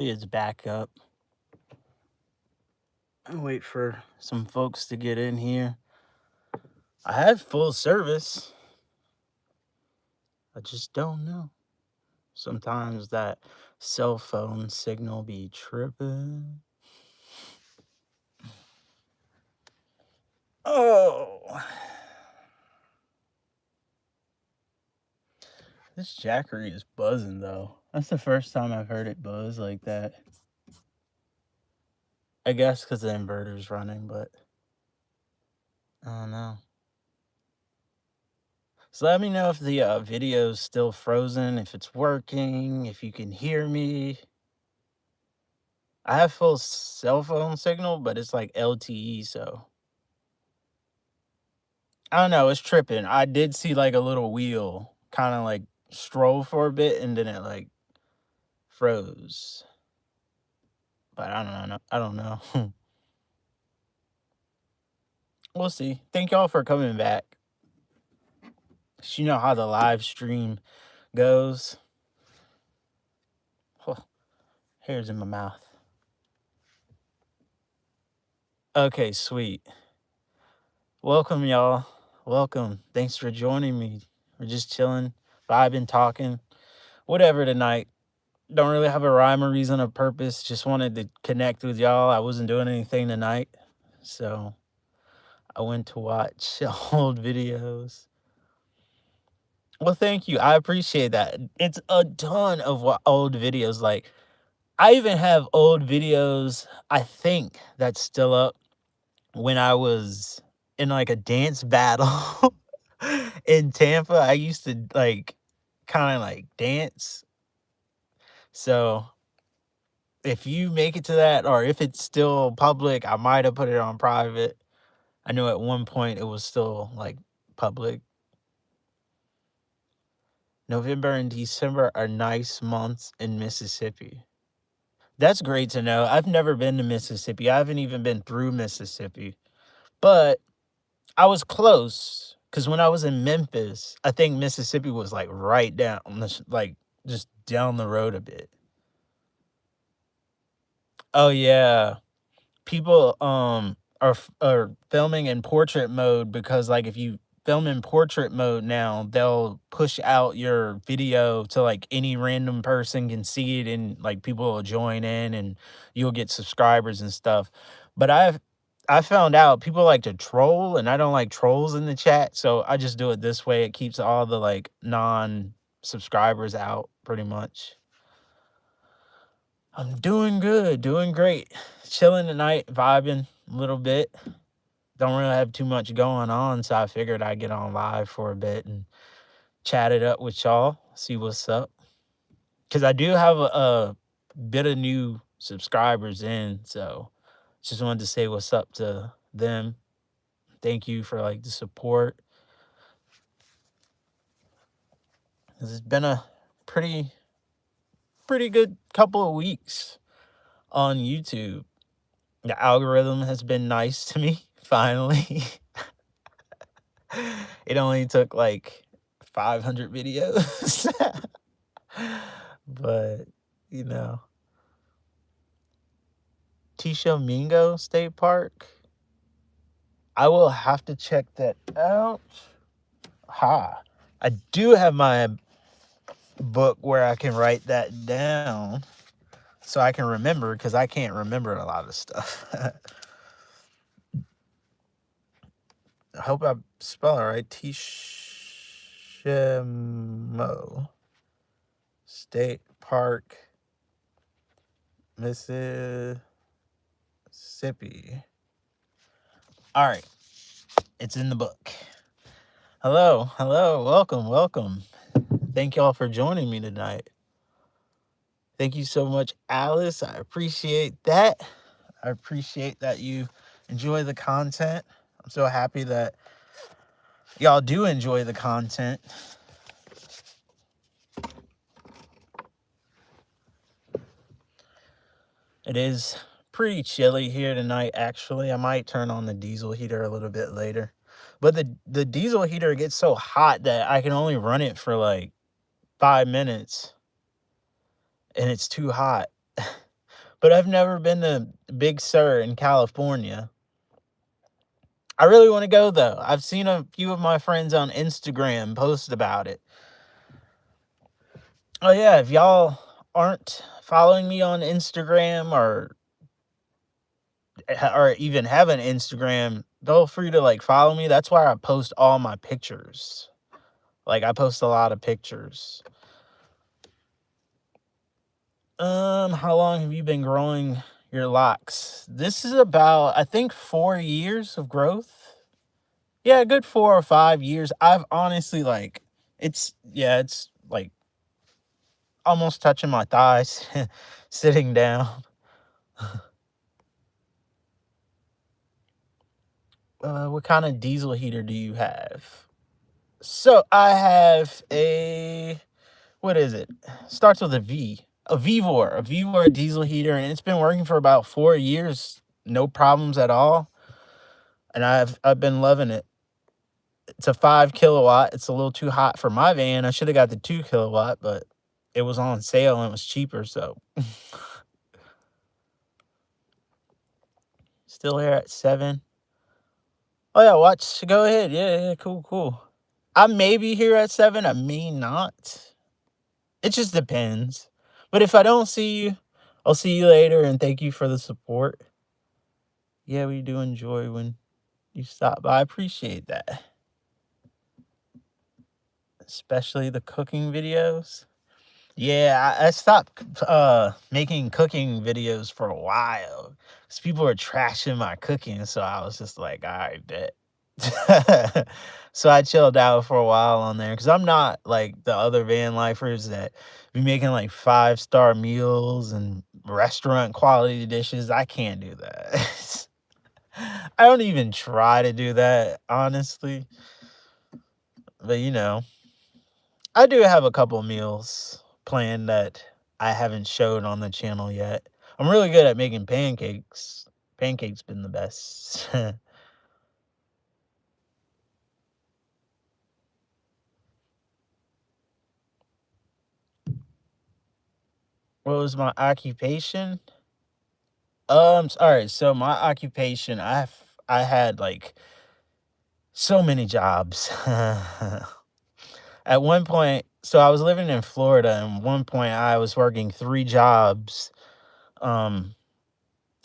It's back up. I wait for some folks to get in here. I have full service. I just don't know. Sometimes that cell phone signal be tripping. Oh, this Jackery is buzzing though. That's the first time I've heard it buzz like that. I guess because the inverter's running, but I don't know. So let me know if the video's still frozen, if it's working, if you can hear me. I have full cell phone signal, but it's like LTE, so I don't know. It's tripping. I did see like a little wheel kind of like stroll for a bit, and then it like froze. But I don't know. I don't know. We'll see. Thank y'all for coming back. You know how the live stream goes. Oh, hair's in my mouth. Okay, sweet. Welcome, y'all. Welcome. Thanks for joining me. We're just chilling, vibing, talking, whatever tonight. Don't really have a rhyme or reason or purpose. Just wanted to connect with y'all. I wasn't doing anything tonight, so I went to watch old videos. Well, thank you. I appreciate that. It's a ton of old videos. Like, I even have old videos, I think, that's still up when I was in like a dance battle in Tampa. I used to like kind of like dance. So if you make it to that, or if it's still public, I might have put it on private. I know at one point it was still like public. November and December are nice months in Mississippi. That's great to know. I've never been to Mississippi. I haven't even been through Mississippi. But I was close because when I was in Memphis, I think Mississippi was like right down, like just down the road a bit. Oh yeah, people are filming in portrait mode because like if you film in portrait mode now, they'll push out your video to like any random person can see it, and like people will join in and you'll get subscribers and stuff. But I found out people like to troll, and I don't like trolls in the chat, so I just do it this way. It keeps all the like non subscribers out pretty much. I'm doing good, doing great. Chilling tonight, vibing a little bit. Don't really have too much going on, so I figured I'd get on live for a bit and chat it up with y'all, see what's up. Because I do have a bit of new subscribers in, so just wanted to say what's up to them. Thank you for like the support. It's been a pretty good couple of weeks on YouTube. The algorithm has been nice to me, finally. It only took like 500 videos. But, you know, Tishomingo State Park. I will have to check that out. Ha. I do have my book where I can write that down so I can remember, because I can't remember a lot of stuff. I hope I spell it right. Tishimo State Park, Mississippi. All right. It's in the book. Hello. Welcome. Thank y'all for joining me tonight. Thank you so much, Alice. I appreciate that. I appreciate that you enjoy the content. I'm so happy that y'all do enjoy the content. It is pretty chilly here tonight, actually. I might turn on the diesel heater a little bit later. But the diesel heater gets so hot that I can only run it for like 5 minutes. And it's too hot. but I've never been to Big Sur in California. I really want to go though. I've seen a few of my friends on Instagram post about it. Oh yeah, if y'all aren't following me on Instagram or even have an Instagram, feel free to like follow me. That's where I post all my pictures. Like I post a lot of pictures. How long have you been growing your locks? This is about, I think, 4 years of growth. Yeah, a good 4 or 5 years. I've honestly like it's like almost touching my thighs sitting down. What kind of diesel heater do you have? So I have a, what is it? Starts with a V. A Vivor diesel heater, and it's been working for about 4 years. No problems at all. And I've been loving it. It's a 5 kilowatt. It's a little too hot for my van. I should have got the 2 kilowatt, but it was on sale and it was cheaper, so still here at 7. Oh yeah, watch. Go ahead. Yeah, cool, cool. I may be here at 7. I may not. It just depends. But if I don't see you, I'll see you later and thank you for the support. Yeah, we do enjoy when you stop by. I appreciate that. Especially the cooking videos. Yeah, I stopped making cooking videos for a while because people were trashing my cooking. So I was just like, all right, bet. So I chilled out for a while on there because I'm not like the other van lifers that be making like 5-star meals and restaurant quality dishes. I can't do that. I don't even try to do that, honestly. But I do have a couple meals planned that I haven't showed on the channel yet. I'm really good at making pancakes. Pancakes been the best. What was my occupation? All right. So my occupation, I had like so many jobs. At one point, so I was living in Florida, and one point I was working 3 jobs um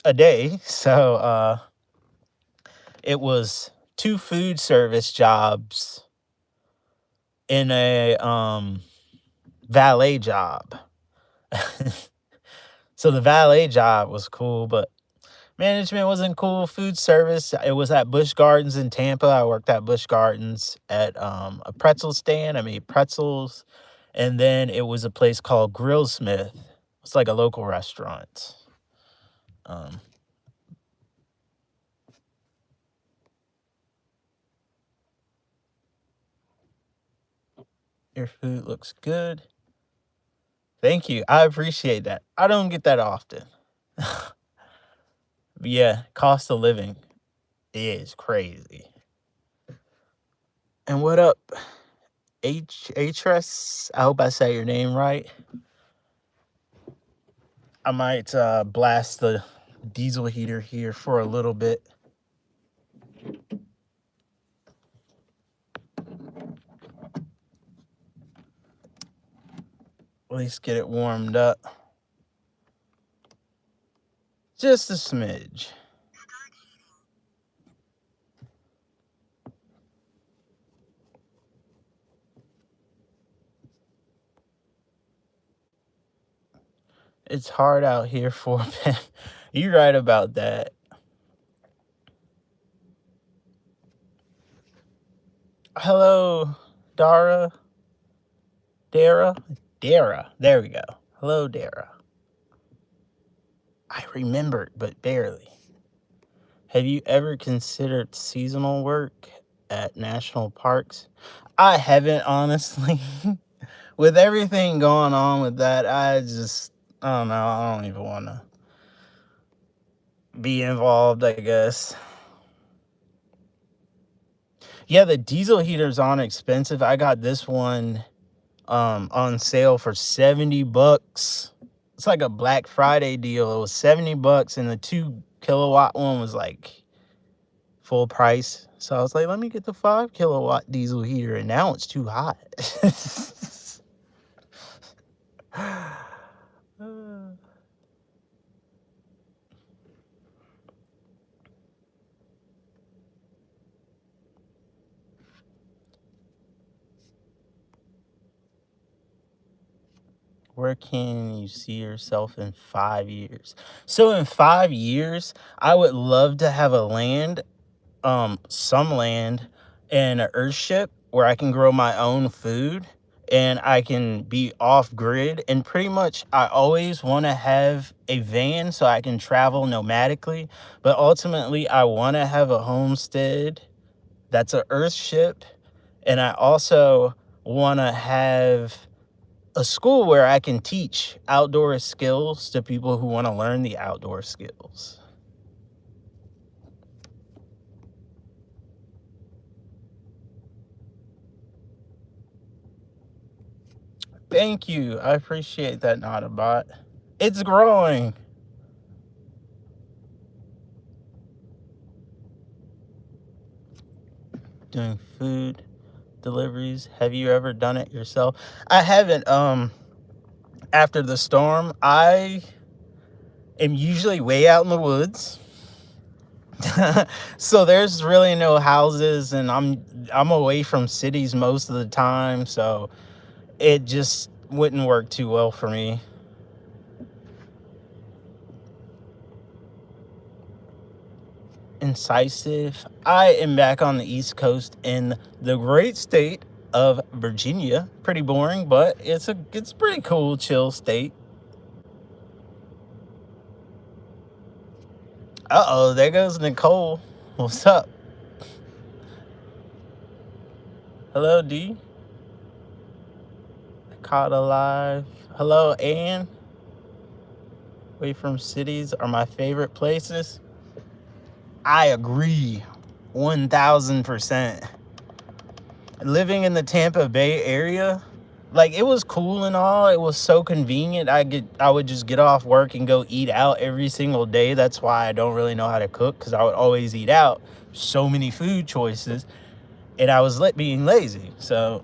a day. So it was 2 food service jobs in a valet job. So the valet job was cool, but management wasn't cool. Food service, it was at Busch Gardens in Tampa. I worked at Busch Gardens at a pretzel stand. I made pretzels. And then it was a place called Grillsmith. It's like a local restaurant. Um, your food looks good. Thank you. I appreciate that. I don't get that often. But yeah, cost of living is crazy. And what up, Atris? I hope I say your name right. I might blast the diesel heater here for a little bit. At least get it warmed up. Just a smidge. It's hard out here for men. You're right about that. Hello, Dara. Dara? Dara. There we go. Hello, Dara. I remembered, but barely. Have you ever considered seasonal work at national parks? I haven't, honestly. With everything going on with that, I don't know. I don't even want to be involved, I guess. Yeah, the diesel heaters aren't expensive. I got this one on sale for $70. It's like a Black Friday deal. It was $70, and the 2 kilowatt one was like full price. So I was like, let me get the 5 kilowatt diesel heater, and now it's too hot. Where can you see yourself in 5 years? So in 5 years, I would love to have a land, some land and an earthship where I can grow my own food and I can be off grid. And pretty much, I always want to have a van so I can travel nomadically. But ultimately, I want to have a homestead that's a earthship. And I also want to have a school where I can teach outdoor skills to people who want to learn the outdoor skills. Thank you. I appreciate that, Nautabot. It's growing. Doing food deliveries. Have you ever done it yourself? I haven't. After the storm, I am usually way out in the woods. So there's really no houses, and I'm away from cities most of the time, so it just wouldn't work too well for me. Incisive. I am back on the East Coast in the great state of Virginia. Pretty boring, but it's pretty cool, chill state. Uh-oh, there goes Nicole. What's up? Hello, D. Caught alive. Hello, Ann. Away from cities are my favorite places. I agree 1000%. Living in the Tampa Bay area, like, it was cool and all. It was so convenient. I would just get off work and go eat out every single day. That's why I don't really know how to cook, because I would always eat out. So many food choices, and I was being lazy. So,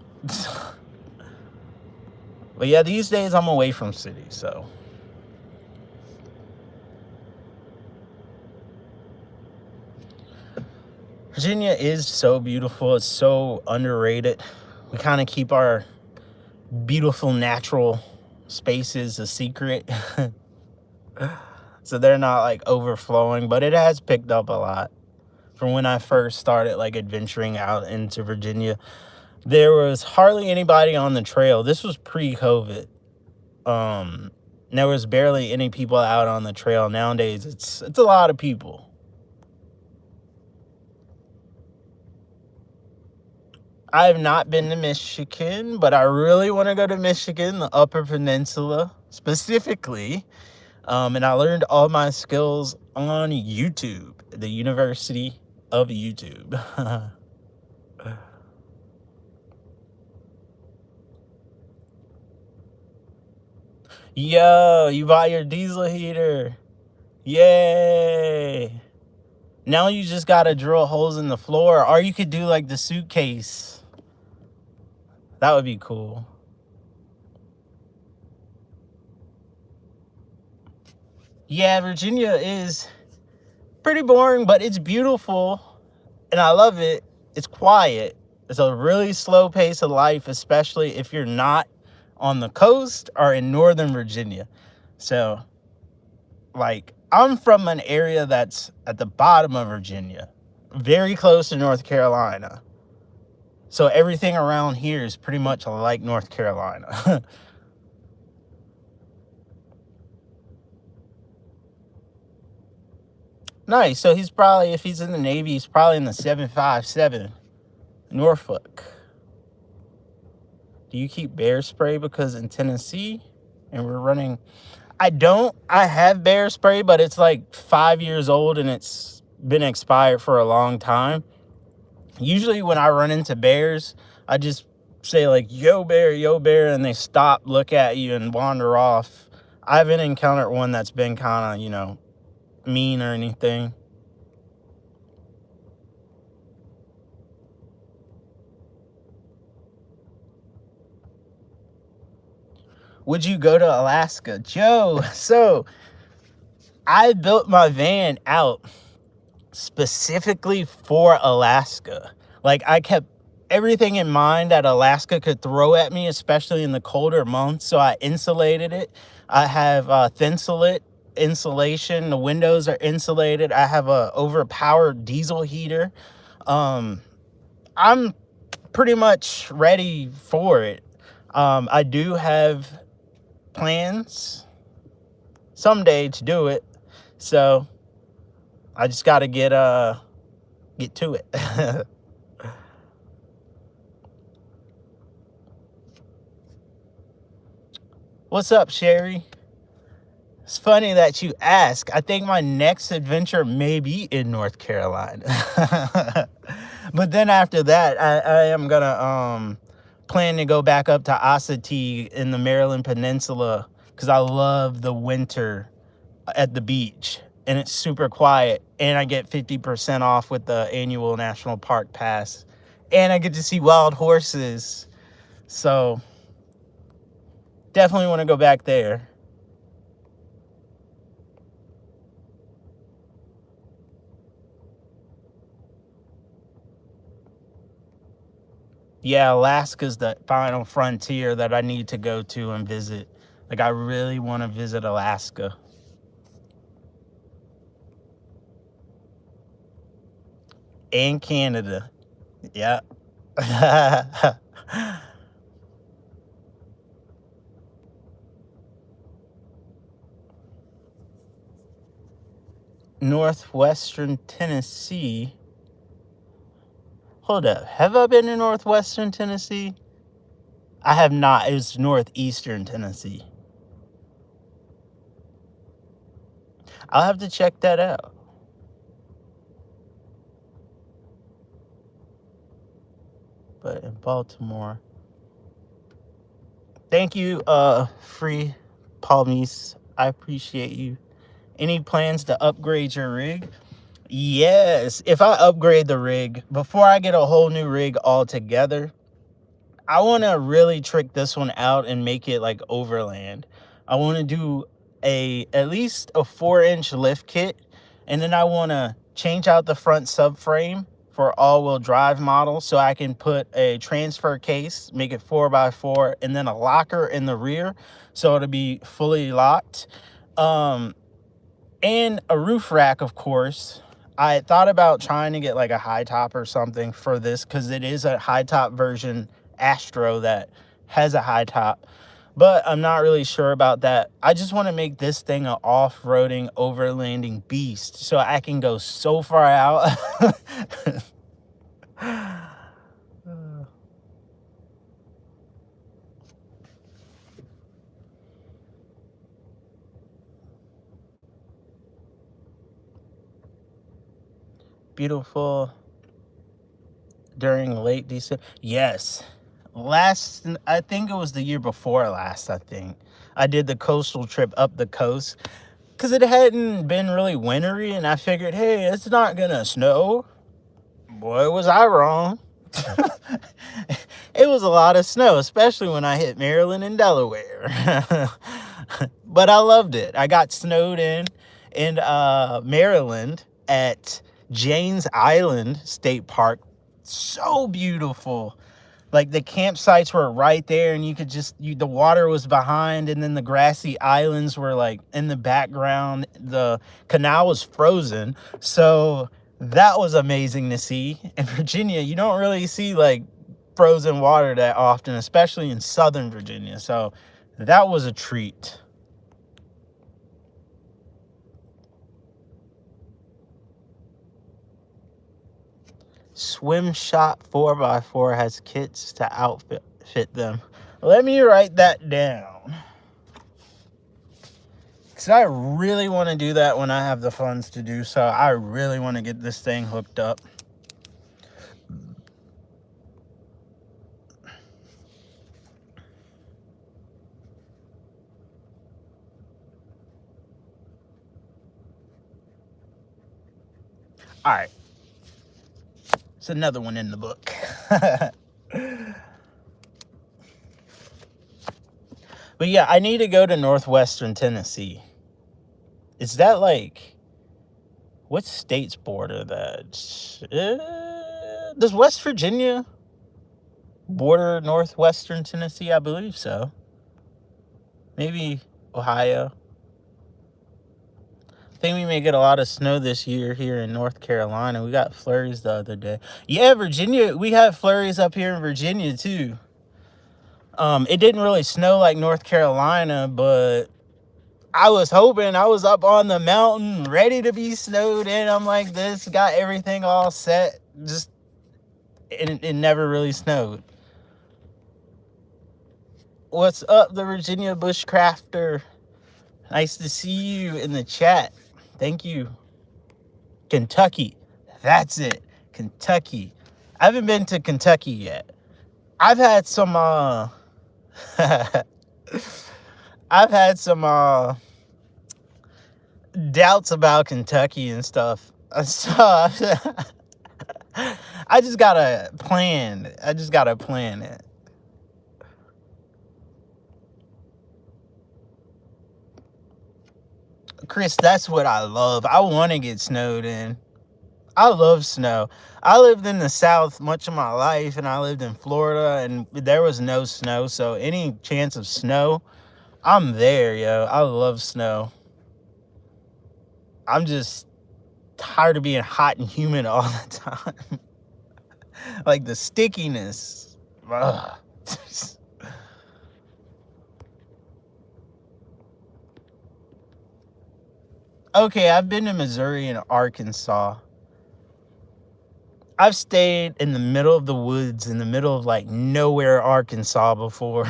but yeah, these days I'm away from cities. So, Virginia is so beautiful. It's so underrated. We kind of keep our beautiful natural spaces a secret. So they're not like overflowing, but it has picked up a lot. From when I first started like adventuring out into Virginia, there was hardly anybody on the trail. This was pre-COVID. There was barely any people out on the trail. Nowadays, it's a lot of people. I have not been to Michigan, but I really want to go to Michigan, the Upper Peninsula specifically. And I learned all my skills on YouTube, the University of YouTube. Yo, you bought your diesel heater. Yay. Now you just gotta drill holes in the floor, or you could do like the suitcase. That would be cool. Yeah, Virginia is pretty boring, but it's beautiful, and I love it. It's quiet. It's a really slow pace of life, especially if you're not on the coast or in Northern Virginia. So, like, I'm from an area that's at the bottom of Virginia, very close to North Carolina. So everything around here is pretty much like North Carolina. Nice. So he's probably, if he's in the Navy, he's probably in the 757 Norfolk. Do you keep bear spray? Because in Tennessee, and we're running... I don't. I have bear spray, but it's like 5 years old and it's been expired for a long time. Usually when I run into bears, I just say like, yo bear, and they stop, look at you, and wander off. I haven't encountered one that's been kind of, mean or anything. Would you go to Alaska? Joe, so I built my van out specifically for Alaska. Like, I kept everything in mind that Alaska could throw at me, especially in the colder months. So I insulated it. I have insulation. The windows are insulated. I have a overpowered diesel heater. I'm pretty much ready for it. I do have plans someday to do it, so I just got to get to it. What's up, Sherry? It's funny that you ask. I think my next adventure may be in North Carolina. But then after that, I am gonna plan to go back up to Assateague in the Maryland Peninsula because I love the winter at the beach, and it's super quiet, and I get 50% off with the annual National Park Pass, and I get to see wild horses. So definitely want to go back there. Yeah, Alaska's the final frontier that I need to go to and visit. Like, I really want to visit Alaska. And Canada. Yeah. Northwestern Tennessee. Hold up. Have I been to Northwestern Tennessee? I have not. It was Northeastern Tennessee. I'll have to check that out. But in Baltimore. Thank you, Free Palmies. I appreciate you. Any plans to upgrade your rig? Yes. If I upgrade the rig, before I get a whole new rig altogether, I want to really trick this one out and make it like overland. I want to do at least a 4-inch lift kit, and then I want to change out the front subframe for all-wheel drive model so I can put a transfer case, make it 4x4, and then a locker in the rear so it'll be fully locked. And a roof rack, of course. I thought about trying to get like a high top or something for this because it is a high top version Astro that has a high top, but I'm not really sure about that. I just want to make this thing an off-roading overlanding beast so I can go so far out. Beautiful during late December. Yes. I think it was the year before last, I think. I did the coastal trip up the coast because it hadn't been really wintry, and I figured, hey, it's not gonna snow. Boy, was I wrong. It was a lot of snow, especially when I hit Maryland and Delaware. But I loved it. I got snowed in Maryland at Janes Island State Park. So beautiful. Like, the campsites were right there, and you could the water was behind, and then the grassy islands were like in the background. The canal was frozen, so that was amazing to see. In Virginia, you don't really see like frozen water that often, especially in Southern Virginia, so that was a treat. Swim Shop 4x4 has kits to outfit them. Let me write that down, because I really want to do that when I have the funds to do so. I really want to get this thing hooked up. All right. It's another one in the book. But yeah, I need to go to northwestern Tennessee. Is that like, what state's border that? Does West Virginia border northwestern Tennessee? I believe so. Maybe Ohio. I think we may get a lot of snow this year here in North Carolina. We got flurries the other day. Yeah, Virginia. We had flurries up here in Virginia too. It didn't really snow like North Carolina, but I was hoping. I was up on the mountain ready to be snowed in. I'm like, this, got everything all set. Just, it never really snowed. What's up, the Virginia Bushcrafter? Nice to see you in the chat. Thank you. Kentucky. That's it. Kentucky. I haven't been to Kentucky yet. I've had some I've had some doubts about Kentucky and stuff. So I just gotta plan it. Chris, that's what I love. I want to get snowed in. I love snow. I lived in the South much of my life, and I lived in Florida, and there was no snow. So any chance of snow, I'm there, yo. I love snow. I'm just tired of being hot and humid all the time. Like the stickiness. Ugh. Okay, I've been to Missouri and Arkansas. I've stayed in the middle of the woods, in the middle of like nowhere, Arkansas before.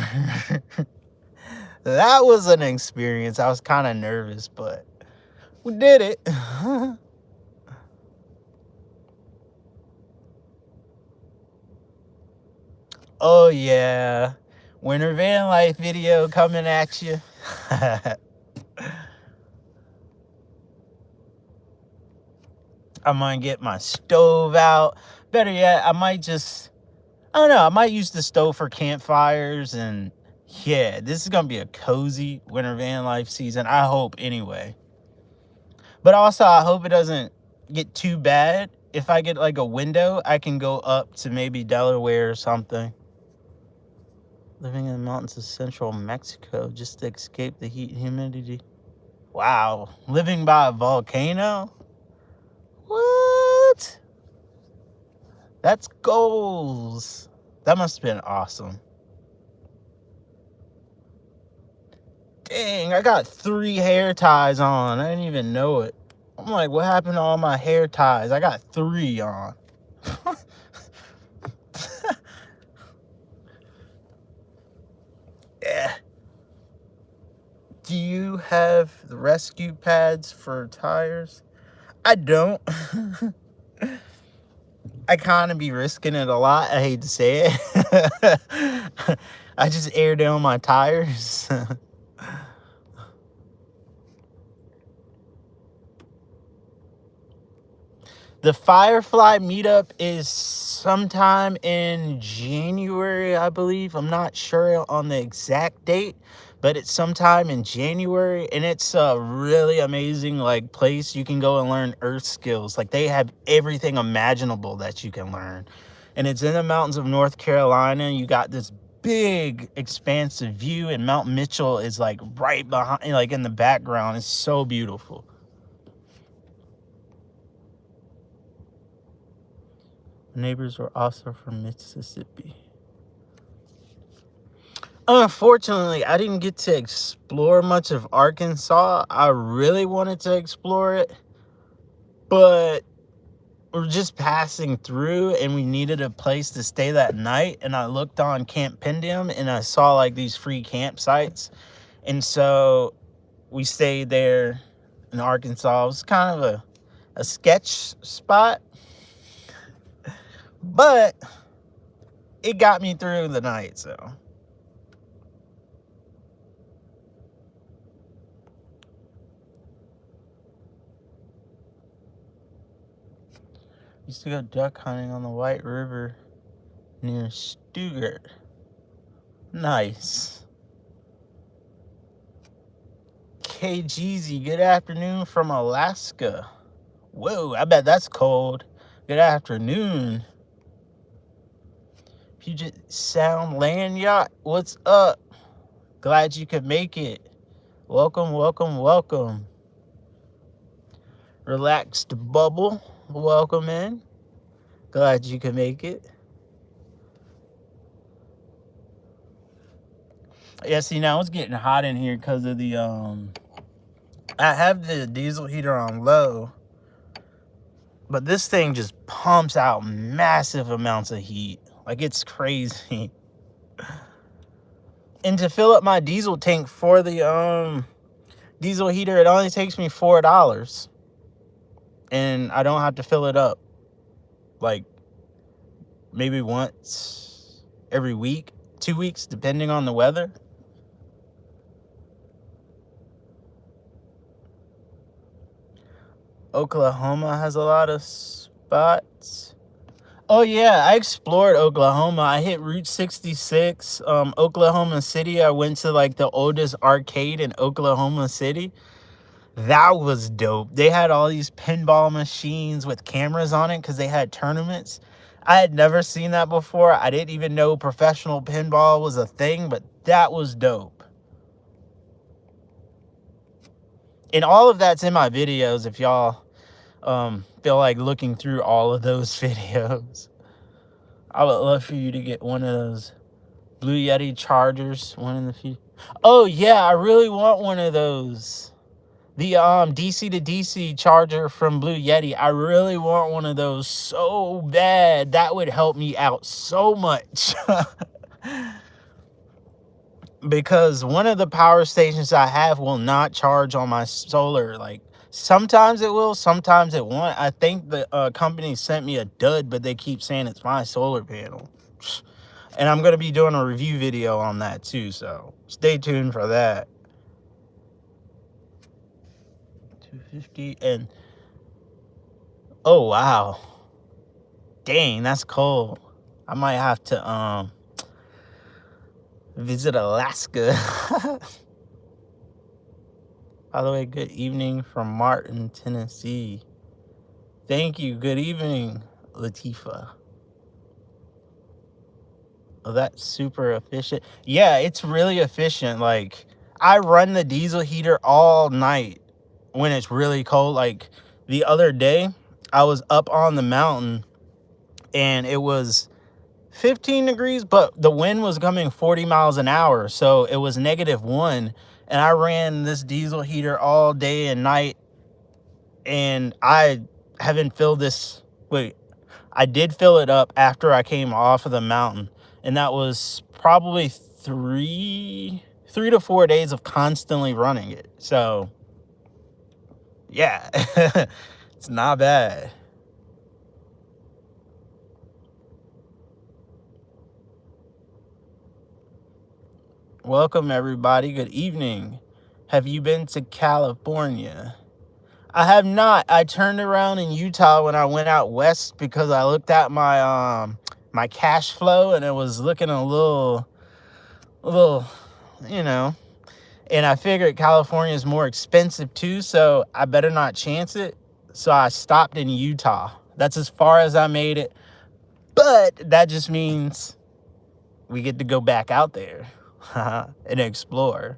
That was an experience. I was kind of nervous, but we did it. Oh yeah, winter van life video coming at you. I'm gonna get my stove out. Better yet, I don't know, I might use the stove for campfires. And yeah, this is gonna be a cozy winter van life season, I hope, anyway. But also, I hope it doesn't get too bad. If I get like a window, I can go up to maybe Delaware or something. Living in the mountains of central Mexico just to escape the heat and humidity. Wow, living by a volcano? What? That's goals. That must have been awesome. Dang, I got 3 hair ties on. I didn't even know it. I'm like, what happened to all my hair ties? I got 3 on. Yeah. Do you have the rescue pads for tires? I don't. I kind of be risking it a lot. I hate to say it. I just air down my tires. The Firefly meetup is sometime in January, I believe. I'm not sure on the exact date, but it's sometime in January, and it's a really amazing like place. You can go and learn earth skills. Like, they have everything imaginable that you can learn. And it's in the mountains of North Carolina. You got this big expansive view, and Mount Mitchell is like right behind, like in the background. It's so beautiful. Neighbors were also from Mississippi. Unfortunately, I didn't get to explore much of Arkansas. I really wanted to explore it, but we're just passing through and we needed a place to stay that night. And I looked on Camp Pendium and I saw like these free campsites. And so we stayed there in Arkansas. It was kind of a sketch spot, but it got me through the night, so. Used to go duck hunting on the White River near Stuttgart. Nice. KGZ, good afternoon from Alaska. Whoa, I bet that's cold. Good afternoon. Puget Sound Land Yacht, what's up? Glad you could make it. Welcome, welcome, welcome. Relaxed Bubble, welcome in. Glad you could make it. Yeah, see, now it's getting hot in here because of the I have the diesel heater on low, but this thing just pumps out massive amounts of heat. Like, it's crazy. And to fill up my diesel tank for the diesel heater, it only takes me $4. And I don't have to fill it up like maybe once every week, 2 weeks, depending on the weather. Oklahoma has a lot of spots. Oh yeah, I explored Oklahoma. I hit Route 66, Oklahoma City. I went to like the oldest arcade in Oklahoma City. That was dope. They had all these pinball machines with cameras on it because they had tournaments. I had never seen that before. I didn't even know professional pinball was a thing, but that was dope. And all of that's in my videos if y'all feel like looking through all of those videos. I would love for you to get one of those Blue Yeti chargers, one in the future. Oh yeah, I really want one of those. The DC to DC charger from Blue Yeti. I really want one of those so bad. That would help me out so much. Because one of the power stations I have will not charge on my solar. Like, sometimes it will, sometimes it won't. I think the company sent me a dud, but they keep saying it's my solar panel. And I'm going to be doing a review video on that too, so stay tuned for that. 250 and... oh, wow. Dang, that's cold. I might have to visit Alaska. By the way, good evening from Martin, Tennessee. Thank you. Good evening, Latifa. Oh, that's super efficient. Yeah, it's really efficient. Like, I run the diesel heater all night when it's really cold. Like, the other day, I was up on the mountain and it was 15 degrees, but the wind was coming 40 miles an hour. So it was -1. And I ran this diesel heater all day and night. And I haven't filled this. Wait, I did fill it up after I came off of the mountain. And that was probably 3 to 4 days of constantly running it. So, yeah, it's not bad. Welcome, everybody. Good evening. Have you been to California? I have not. I turned around in Utah when I went out west because I looked at my my cash flow and it was looking a little, you know, and I figured California is more expensive too, so I better not chance it. So I stopped in Utah. That's as far as I made it, but that just means we get to go back out there and explore.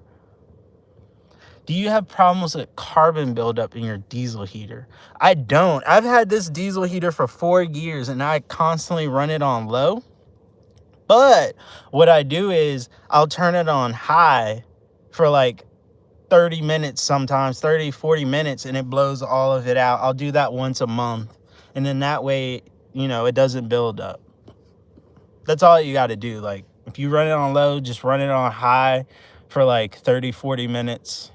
Do you have problems with carbon buildup in your diesel heater? I don't. I've had this diesel heater for 4 years and I constantly run it on low. But what I do is I'll turn it on high for like 30 minutes sometimes, 30, 40 minutes, and it blows all of it out. I'll do that once a month. And then that way, you know, it doesn't build up. That's all you got to do. Like, if you run it on low, just run it on high for like 30, 40 minutes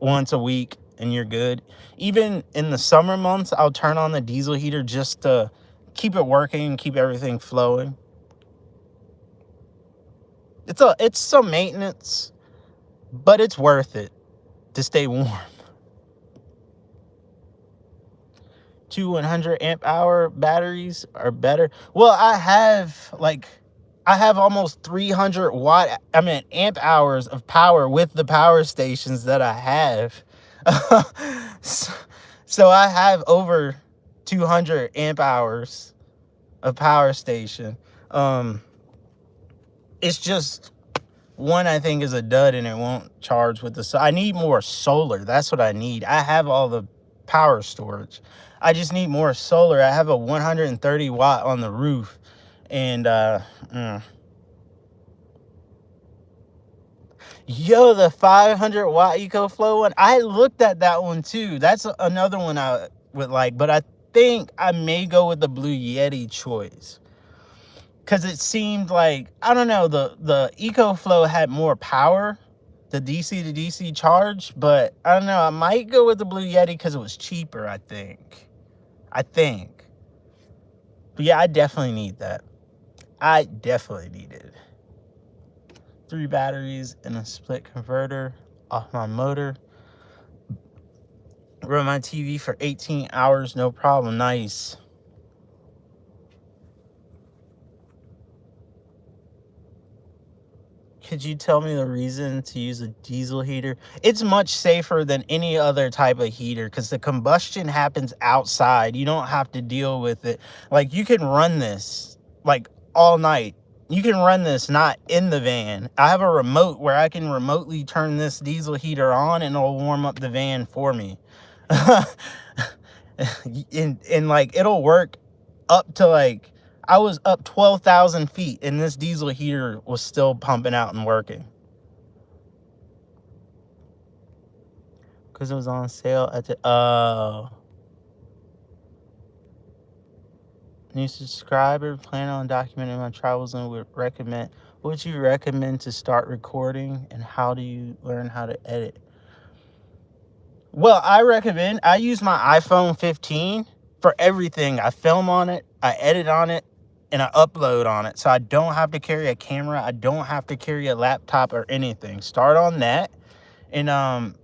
once a week and you're good. Even in the summer months, I'll turn on the diesel heater just to keep it working, keep everything flowing. It's some maintenance, but it's worth it to stay warm. two 100 amp hour batteries are better. Well, I have almost 300 amp hours of power with the power stations that I have. so, so I have over 200 amp hours of power station. It's just one I think is a dud and it won't charge with I need more solar. That's what I need. I have all the power storage. I just need more solar. I have a 130 watt on the roof, and yo, the 500 watt EcoFlow one, I looked at that one too. That's another one I would like, but I think I may go with the Blue Yeti choice, because it seemed like, I don't know, the EcoFlow had more power, the DC to DC charge, but I don't know, I might go with the Blue Yeti because it was cheaper. I think. But yeah, I definitely need that. I definitely need it. 3 batteries and a split converter off my motor. Run my TV for 18 hours, no problem. Nice. Could you tell me the reason to use a diesel heater? It's much safer than any other type of heater because the combustion happens outside. You don't have to deal with it. Like, you can run this like all night. You can run this not in the van. I have a remote where I can remotely turn this diesel heater on and it'll warm up the van for me. and like, it'll work up to like, I was up 12,000 feet and this diesel heater was still pumping out and working. Because it was on sale at the, new subscriber, plan on documenting my travels and would you recommend to start recording, and how do you learn how to edit? Well, I use my iPhone 15 for everything. I film on it, I edit on it, and I upload on it. So I don't have to carry a camera. I don't have to carry a laptop or anything. Start on that, and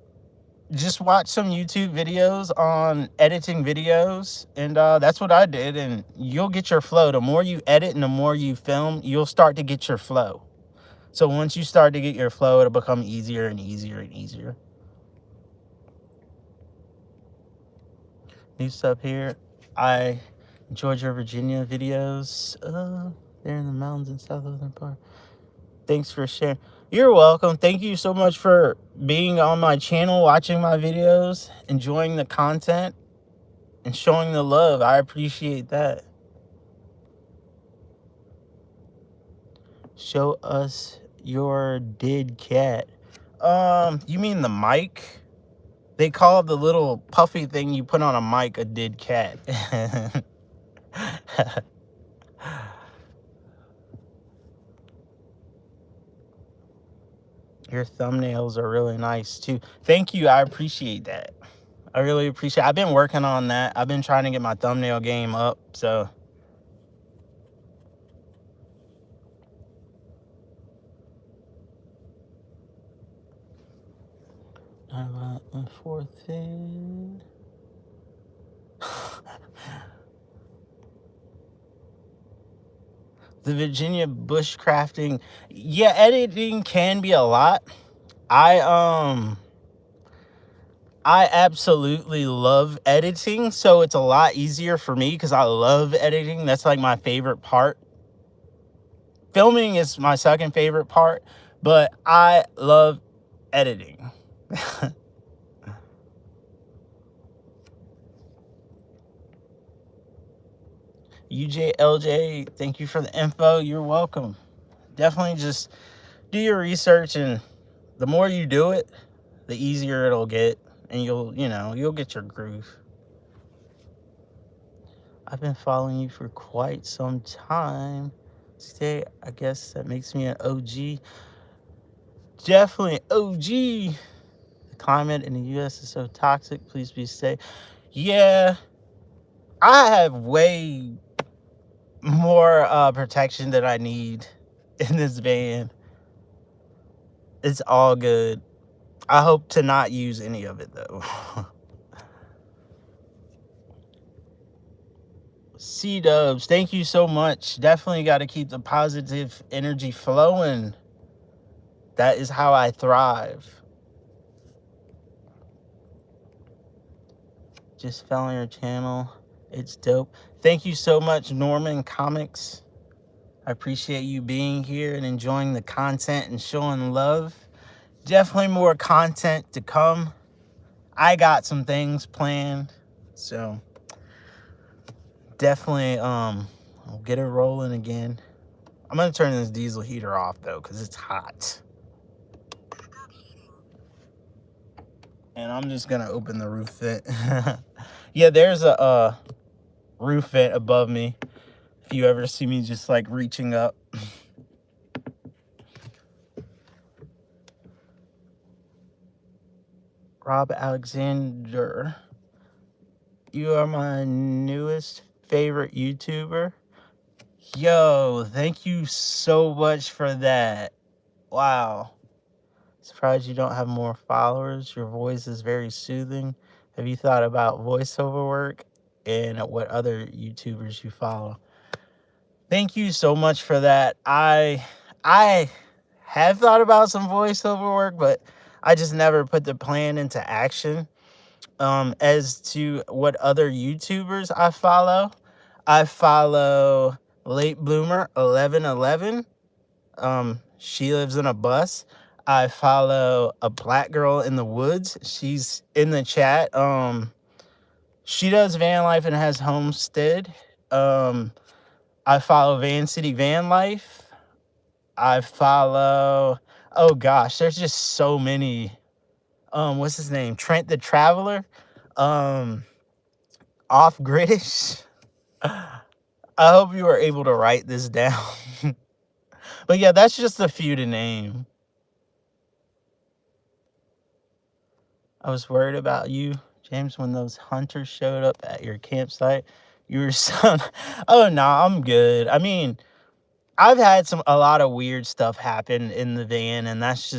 just watch some YouTube videos on editing videos. And that's what I did. And you'll get your flow. The more you edit and the more you film, you'll start to get your flow. So once you start to get your flow, it'll become easier and easier and easier. New stuff here. I enjoyed your Virginia videos. They're in the mountains in southern part. Thanks for sharing. You're welcome. Thank you so much for being on my channel, watching my videos, enjoying the content, and showing the love. I appreciate that. Show us your did cat. You mean the mic? They call the little puffy thing you put on a mic a did cat. Your thumbnails are really nice too. Thank you. I appreciate that. I really appreciate it. I've been working on that. I've been trying to get my thumbnail game up. So I want a fourth in. The Virginia bushcrafting. Yeah, editing can be a lot. I absolutely love editing, so it's a lot easier for me because I love editing. That's like my favorite part. Filming is my second favorite part, but I love editing. UJLJ, thank you for the info. You're welcome. Definitely just do your research, and the more you do it, the easier it'll get, and you'll get your groove. I've been following you for quite some time. Today, I guess that makes me an OG. Definitely OG. The climate in the U.S. is so toxic. Please be safe. Yeah, I have way more protection than I need in this van. It's all good. I hope to not use any of it though. C-dubs, thank you so much. Definitely got to keep the positive energy flowing. That is how I thrive. Just fell on your channel. It's dope. Thank you so much, Norman Comics. I appreciate you being here and enjoying the content and showing love. Definitely more content to come. I got some things planned, so definitely I'll get it rolling again. I'm gonna turn this diesel heater off though, because it's hot. And I'm just gonna open the roof vent. Yeah, there's a roof vent above me. If you ever see me just like reaching up. Rob Alexander, you are my newest favorite YouTuber. Yo, thank you so much for that. Wow. Surprised you don't have more followers. Your voice is very soothing. Have you thought about voiceover work and what other YouTubers you follow? Thank you so much for that. I have thought about some voiceover work, but I just never put the plan into action. As to what other YouTubers I follow Late Bloomer 1111. She lives in a bus. I follow a black girl in the woods. She's in the chat. She does van life and has homestead. I follow Van City Van Life. I follow, oh gosh, there's just so many. What's his name? Trent the Traveler. Off Gridish. I hope you are able to write this down. But yeah, that's just a few to name. I was worried about you, James, when those hunters showed up at your campsite. You were so... Oh, no, I'm good. I mean, I've had a lot of weird stuff happen in the van, and it's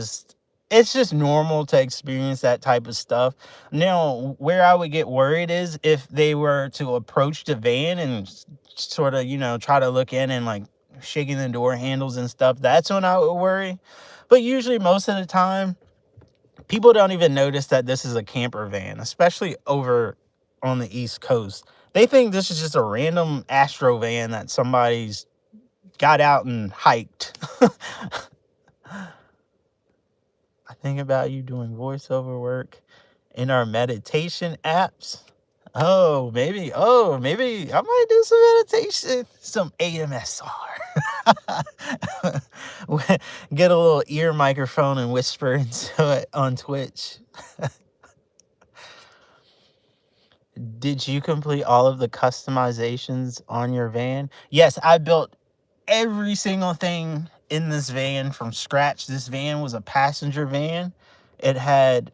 just normal to experience that type of stuff. Now, where I would get worried is if they were to approach the van and sort of, try to look in and like shaking the door handles and stuff. That's when I would worry. But usually most of the time, people don't even notice that this is a camper van, especially over on the East Coast. They think this is just a random Astro van that somebody's got out and hiked. I think about you doing voiceover work in our meditation apps. Maybe I might do some meditation, some AMSR. Get a little ear microphone and whisper into it on Twitch. Did you complete all of the customizations on your van? Yes, I built every single thing in this van from scratch. This van was a passenger van. It had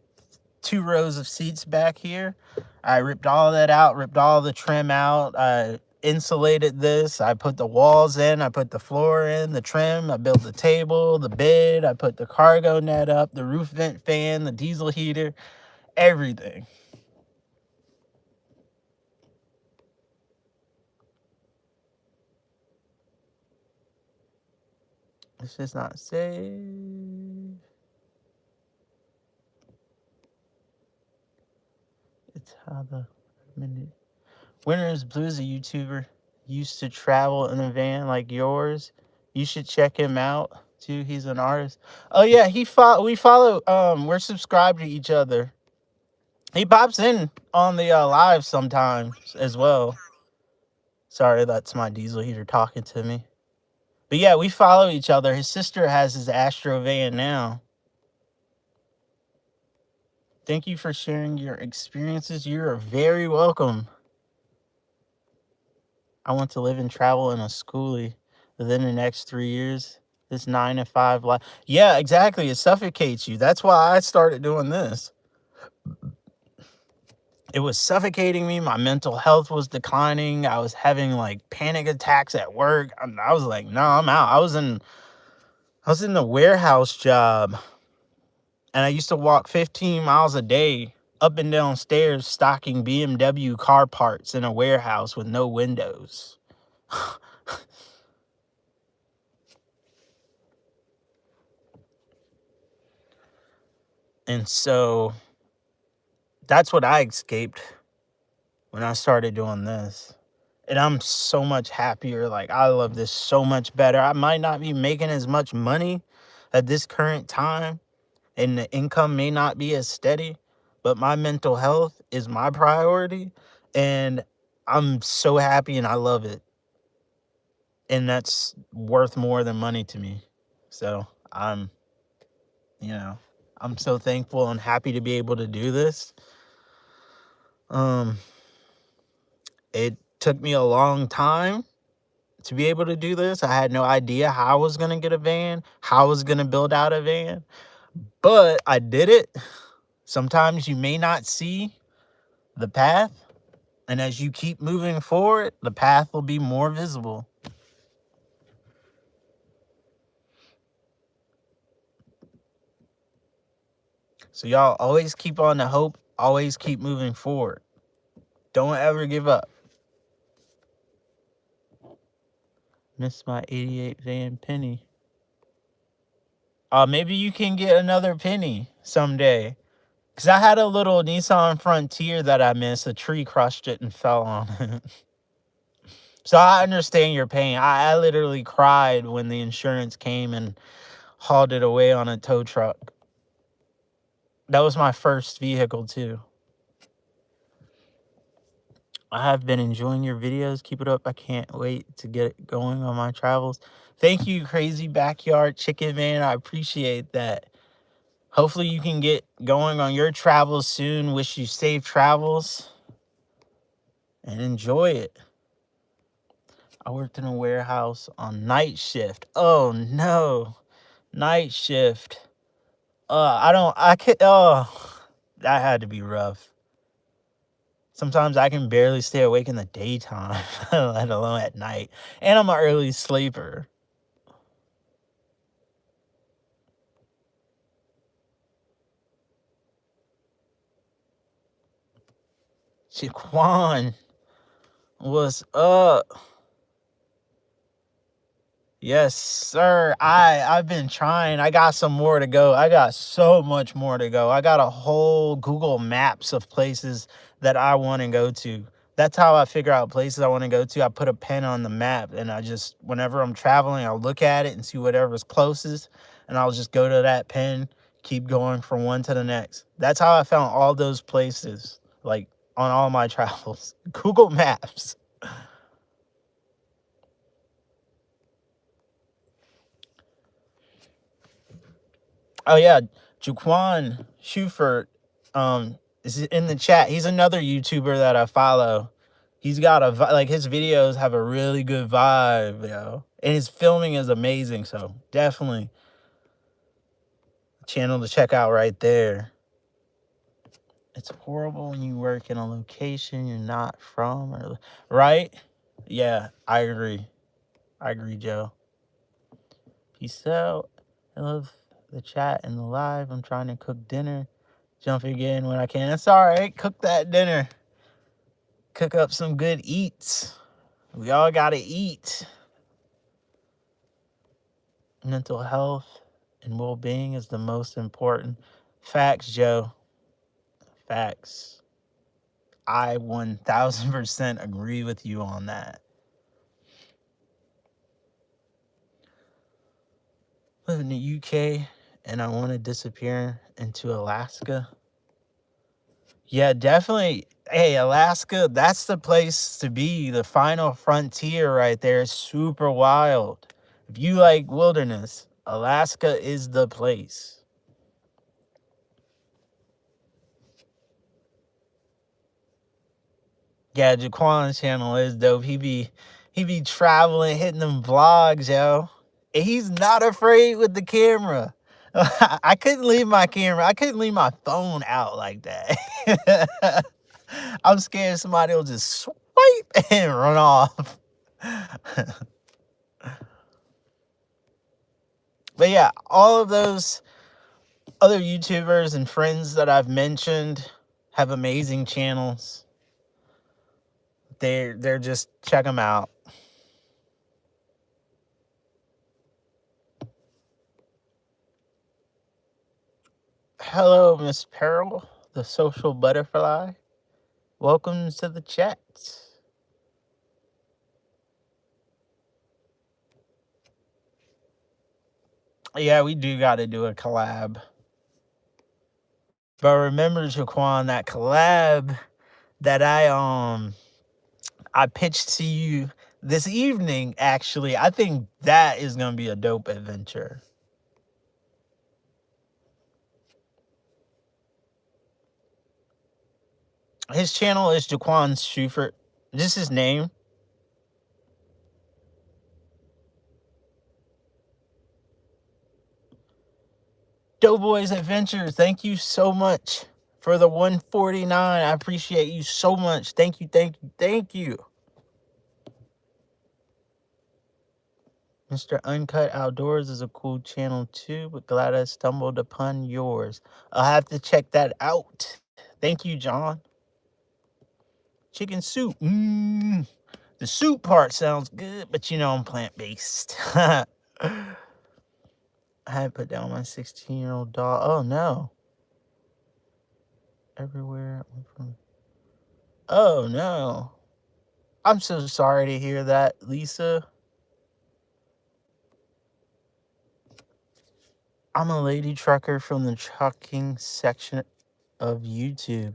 2 rows of seats back here. I ripped all that out, ripped all the trim out. I insulated this. I put the walls in. I put the floor in, the trim. I built the table, the bed. I put the cargo net up, the roof vent fan, the diesel heater, everything. It's just not safe. It's how the minute. Winter is Blue is a YouTuber. Used to travel in a van like yours. You should check him out too. He's an artist. Oh yeah, we follow. We're subscribed to each other. He pops in on the live sometimes as well. Sorry, that's my diesel heater talking to me. But yeah, we follow each other. His sister has his Astro van now. Thank you for sharing your experiences. You're very welcome. I want to live and travel in a schoolie within the next 3 years. This 9 to 5 life. Yeah, exactly. It suffocates you. That's why I started doing this. It was suffocating me. My mental health was declining. I was having like panic attacks at work. I was like, no, I'm out. I was in the warehouse job, and I used to walk 15 miles a day up and down stairs stocking BMW car parts in a warehouse with no windows. And so that's what I escaped when I started doing this. And I'm so much happier. Like, I love this so much better. I might not be making as much money at this current time, and the income may not be as steady, but my mental health is my priority. And I'm so happy and I love it. And that's worth more than money to me. So you know, I'm so thankful and happy to be able to do this. It took me a long time to be able to do this. I had no idea how I was going to get a van, how I was going to build out a van, but I did it. Sometimes you may not see the path, and as you keep moving forward, the path will be more visible. So y'all always keep on the hope, always keep moving forward. Don't ever give up. Miss my 88 van penny. Maybe you can get another penny someday. Because I had a little Nissan Frontier that I missed. A tree crushed it and fell on it. So I understand your pain. I literally cried when the insurance came and hauled it away on a tow truck. That was my first vehicle, too. I have been enjoying your videos. Keep it up. I can't wait to get going on my travels. Thank you, Crazy Backyard Chicken Man. I appreciate that. Hopefully you can get going on your travels soon. Wish you safe travels and enjoy it. I worked in a warehouse on night shift. Oh no, night shift. That had to be rough. Sometimes I can barely stay awake in the daytime, let alone at night. And I'm an early sleeper. Chiquan, what's up? Yes, sir. I've been trying. I got some more to go. I got so much more to go. I got a whole Google Maps of places that I want to go to. That's how I figure out places I want to go to. I put a pen on the map and I just, whenever I'm traveling, I'll look at it and see whatever's closest, and I'll just go to that pen, keep going from one to the next. That's how I found all those places, like on all my travels. Google Maps. Oh yeah, Jaquan Schufert is in the chat. He's another YouTuber that I follow. He's got like, his videos have a really good vibe, yo. And his filming is amazing, so definitely a channel to check out right there. It's horrible when you work in a location you're not from, or right? Yeah, I agree. I agree, Joe. Peace out. I love the chat and the live. I'm trying to cook dinner. Jumping in when I can. That's all right. Cook that dinner. Cook up some good eats. We all got to eat. Mental health and well-being is the most important. Facts, Joe. Facts. I 1000% agree with you on that. I live in the UK and I want to disappear into Alaska. Yeah, definitely. Hey, Alaska, that's the place to be. The final frontier right there is super wild. If you like wilderness, Alaska is the place. Yeah, Jaquan's channel is dope. He be traveling, hitting them vlogs, yo. And he's not afraid with the camera. I couldn't leave my camera. I couldn't leave my phone out like that. I'm scared somebody will just swipe and run off. But yeah, all of those other YouTubers and friends that I've mentioned, have amazing channels. They're just check them out. Hello, Miss Pearl, the social butterfly. Welcome to the chat. Yeah, we do got to do a collab. But remember, Jaquan, that collab that I pitched to you this evening, actually, I think that is gonna be a dope adventure. His channel is Jaquan Schufert. Just his name. Doughboys Adventure, thank you so much for the 149. I appreciate you so much. Thank you, thank you, thank you. Mr. Uncut Outdoors is a cool channel too, but glad I stumbled upon yours. I'll have to check that out. Thank you, John. Chicken soup. The soup part sounds good, but you know I'm plant-based. I had put down my 16-year-old dog. Oh no. Everywhere. Oh no. I'm so sorry to hear that, Lisa. I'm a lady trucker from the trucking section of YouTube.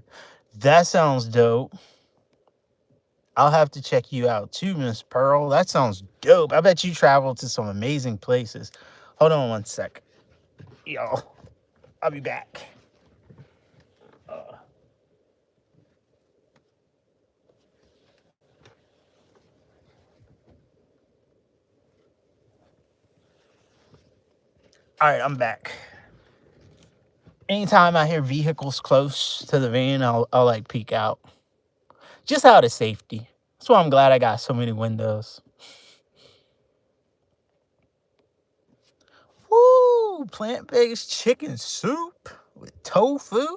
That sounds dope. I'll have to check you out too, Miss Pearl. That sounds dope. I bet you travel to some amazing places. Hold on one sec. Y'all, I'll be back. All right, I'm back. Anytime I hear vehicles close to the van, I'll like peek out. Just out of safety. That's why I'm glad I got so many windows. Woo! Plant-based chicken soup with tofu.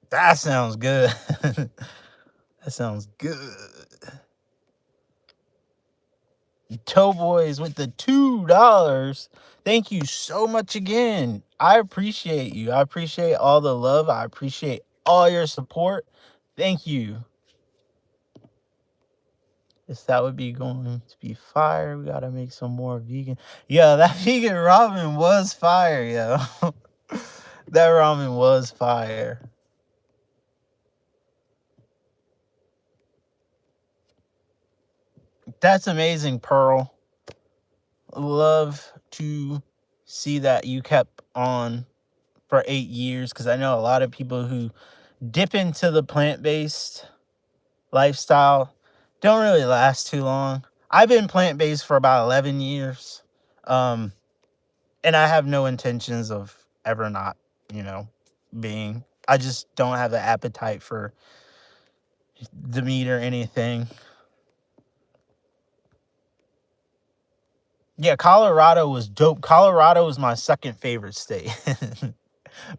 That sounds good. That sounds good. Doughboys with the $2. Thank you so much again. I appreciate you. I appreciate all the love. I appreciate all your support. Thank you. Yes, that would be going to be fire. We gotta make some more vegan. Yeah, that vegan ramen was fire, yo. That ramen was fire. That's amazing, Pearl. Love to see that you kept on for 8 years, because I know a lot of people who dip into the plant-based lifestyle don't really last too long. I've been plant-based for about 11 years. And I have no intentions of ever not, you know, being. I just don't have the appetite for the meat or anything. Yeah, Colorado was dope. Colorado was my second favorite state.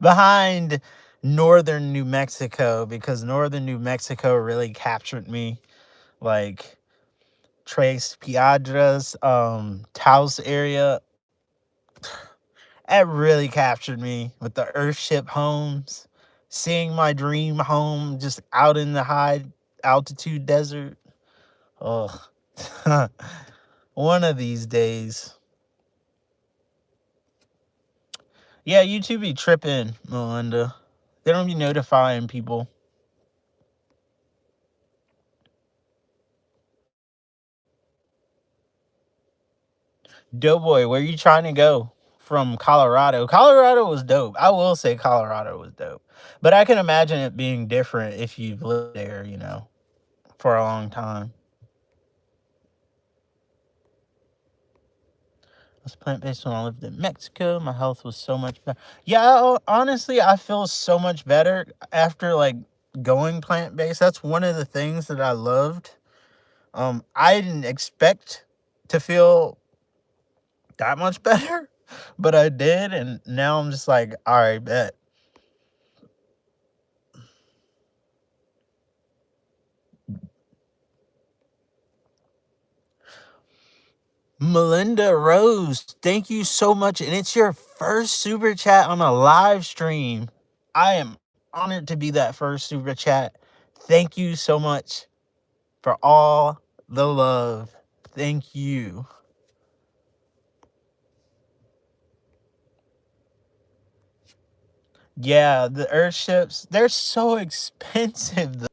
Behind northern New Mexico, because northern New Mexico really captured me. Like Tres Piedras, Taos area. It really captured me with the Earthship homes. Seeing my dream home just out in the high altitude desert. Oh, one of these days. Yeah, YouTube be tripping, Melinda. They don't be notifying people. Doughboy, where you trying to go from Colorado? Colorado was dope. I will say Colorado was dope. But I can imagine it being different if you've lived there, you know, for a long time. I was plant-based when I lived in Mexico. My health was so much better. Yeah, honestly, I feel so much better after like going plant-based. That's one of the things that I loved. I didn't expect to feel that much better, but I did, and now I'm just like, all right, bet. Melinda Rose, thank you so much. And it's your first super chat on a live stream. I am honored to be that first super chat. Thank you so much for all the love. Thank you. Yeah, the Earthships, they're so expensive